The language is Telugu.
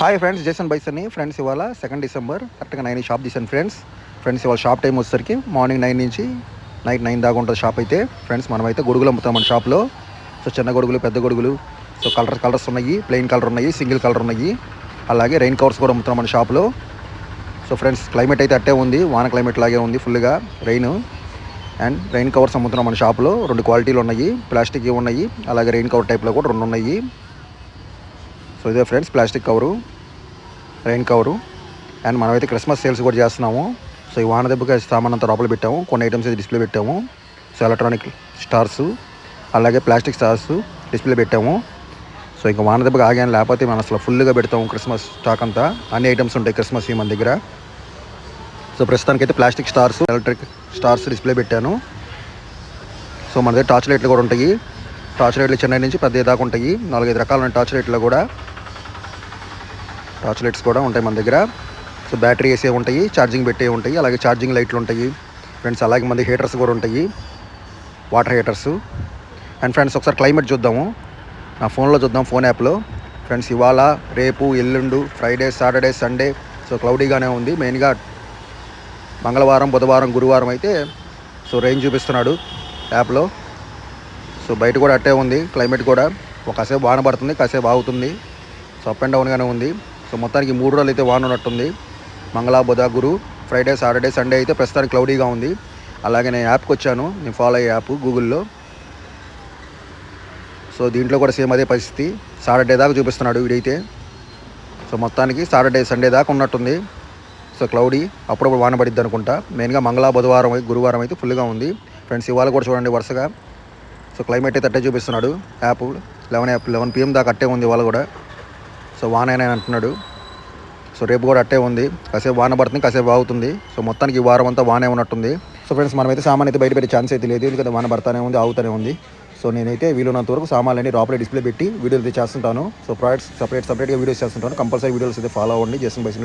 హాయ్ ఫ్రెండ్స్, జేసన్ బైసన్ని. ఫ్రెండ్స్ ఇవాళ 2 డిసెంబర్ కరెక్ట్గా 9 షాప్ తీసాను ఫ్రెండ్స్ ఇవాళ షాప్ టైం వచ్చేసరికి మార్నింగ్ 9 నుంచి నైట్ 9 దాకా ఉంటుంది షాప్ అయితే. ఫ్రెండ్స్ మనమైతే గొడుగులు అమ్ముతాం మన షాప్లో. సో చిన్న గొడుగులు, పెద్ద గొడుగులు, సో కలర్స్ ఉన్నాయి, ప్లెయిన్ కలర్ ఉన్నాయి, సింగిల్ కలర్ ఉన్నాయి, అలాగే రెయిన్ కవర్స్ కూడా అమ్ముతాం మన షాప్లో. సో ఫ్రెండ్స్ క్లైమేట్ అయితే అట్టే ఉంది, వాన క్లైమేట్ లాగే ఉంది, ఫుల్గా రెయిన్ కవర్స్ అమ్ముతున్నాం మన షాప్లో. 2 క్వాలిటీలు ఉన్నాయి, ప్లాస్టిక్ ఉన్నాయి, అలాగే రెయిన్ కవర్ టైప్లో కూడా 2 ఉన్నాయి. సో ఇదే friends plastic cover, rain cover. And మనమైతే క్రిస్మస్ సేల్స్ కూడా చేస్తున్నాము. సో ఈ వాన దెబ్బకి సామాన్ అంతా లోపల పెట్టాము, కొన్ని ఐటమ్స్ అయితే డిస్ప్లే పెట్టాము. సో ఎలక్ట్రానిక్ స్టార్స్, అలాగే ప్లాస్టిక్ స్టార్స్ డిస్ప్లే పెట్టాము. సో ఇంకా వాన దెబ్బకి ఆగాను, లేకపోతే మనం అసలు ఫుల్గా పెడతాము క్రిస్మస్ స్టాక్ అంతా. అన్ని ఐటమ్స్ ఉంటాయి క్రిస్మస్ మన దగ్గర. సో ప్రస్తుతానికైతే plastic stars, electric stars display పెట్టాను. సో మన దగ్గర టార్చ్ లైట్లు కూడా ఉంటాయి. టార్చ్ లైట్లు చెన్నై నుంచి పెద్ద దాకా ఉంటాయి. 4-5 రకాల టార్చ్ లైట్లు కూడా, టార్చ్ లైట్స్ కూడా ఉంటాయి మన దగ్గర. సో బ్యాటరీ వేసే ఉంటాయి, ఛార్జింగ్ పెట్టే ఉంటాయి, అలాగే ఛార్జింగ్ లైట్లు ఉంటాయి ఫ్రెండ్స్. అలాగే మన హీటర్స్ కూడా ఉంటాయి, వాటర్ హీటర్స్. అండ్ ఫ్రెండ్స్ ఒకసారి క్లైమేట్ చూద్దాము, నా ఫోన్లో చూద్దాం, ఫోన్ యాప్లో. ఫ్రెండ్స్ ఇవాళ, రేపు, ఎల్లుండు, ఫ్రైడే, సాటర్డే, సండే సో క్లౌడీగానే ఉంది. మెయిన్గా మంగళవారం, బుధవారం, గురువారం అయితే సో రెయిన్ చూపిస్తున్నాడు యాప్లో. సో బయట కూడా అట్టే ఉంది క్లైమేట్ కూడా. కాసేపు వాన పడుతుంది, కాసేపు ఆగుతుంది. సో అప్ అండ్ డౌన్గానే ఉంది. సో మొత్తానికి 3 రోజులు అయితే వాన ఉన్నట్టుంది. మంగళ, బుధ, గురు, ఫ్రైడే, సాటర్డే, సండే అయితే ప్రస్తుతానికి క్లౌడీగా ఉంది. అలాగే నేను యాప్కి వచ్చాను, నేను ఫాలో అయ్యే యాప్ గూగుల్లో. సో దీంట్లో కూడా సేమ్ అదే పరిస్థితి, సాటర్డే దాకా చూపిస్తున్నాడు వీడైతే. సో మొత్తానికి సాటర్డే, సండే దాకా ఉన్నట్టుంది. సో క్లౌడీ, అప్పుడప్పుడు వాన పడిద్ది అనుకుంటా. మెయిన్గా మంగళ, బుధవారం, గురువారం అయితే ఫుల్గా ఉంది ఫ్రెండ్స్. ఇవాళ కూడా చూడండి వరుసగా. సో క్లైమేట్ అయితే అట్టే చూపిస్తున్నాడు యాప్. 11 PM దాకా అట్టే ఉంది ఇవాళ కూడా. సో వాన అయినా అంటున్నాడు. సో రేపు కూడా అట్టే ఉంది, కాసేపు వాన పడుతుంది, కాసేపు ఆగుతుంది. సో మొత్తానికి ఈ వారం అంతా వానే ఉన్నట్టుంది. సో ఫ్రెండ్స్ మనమైతే సామాన్ అయితే బయట పెట్టే ఛాన్స్ అయితే లేదు, ఎందుకంటే వాన పడతానే ఉంది, ఆగుతూనే ఉంది. సో నేనైతే వీలున్నంత వరకు సామాన్లన్నీ లోపలే డిస్ప్లే పెట్టి వీడియోలు అయితే చేస్తుంటాను. సో ప్రోడక్ట్స్ సపరేట్గా వీడియోస్ చేస్తుంటాను. కంపల్సరీ వీడియోస్ అయితే ఫాలో అవ్వండి, జేసన్ బైసన్.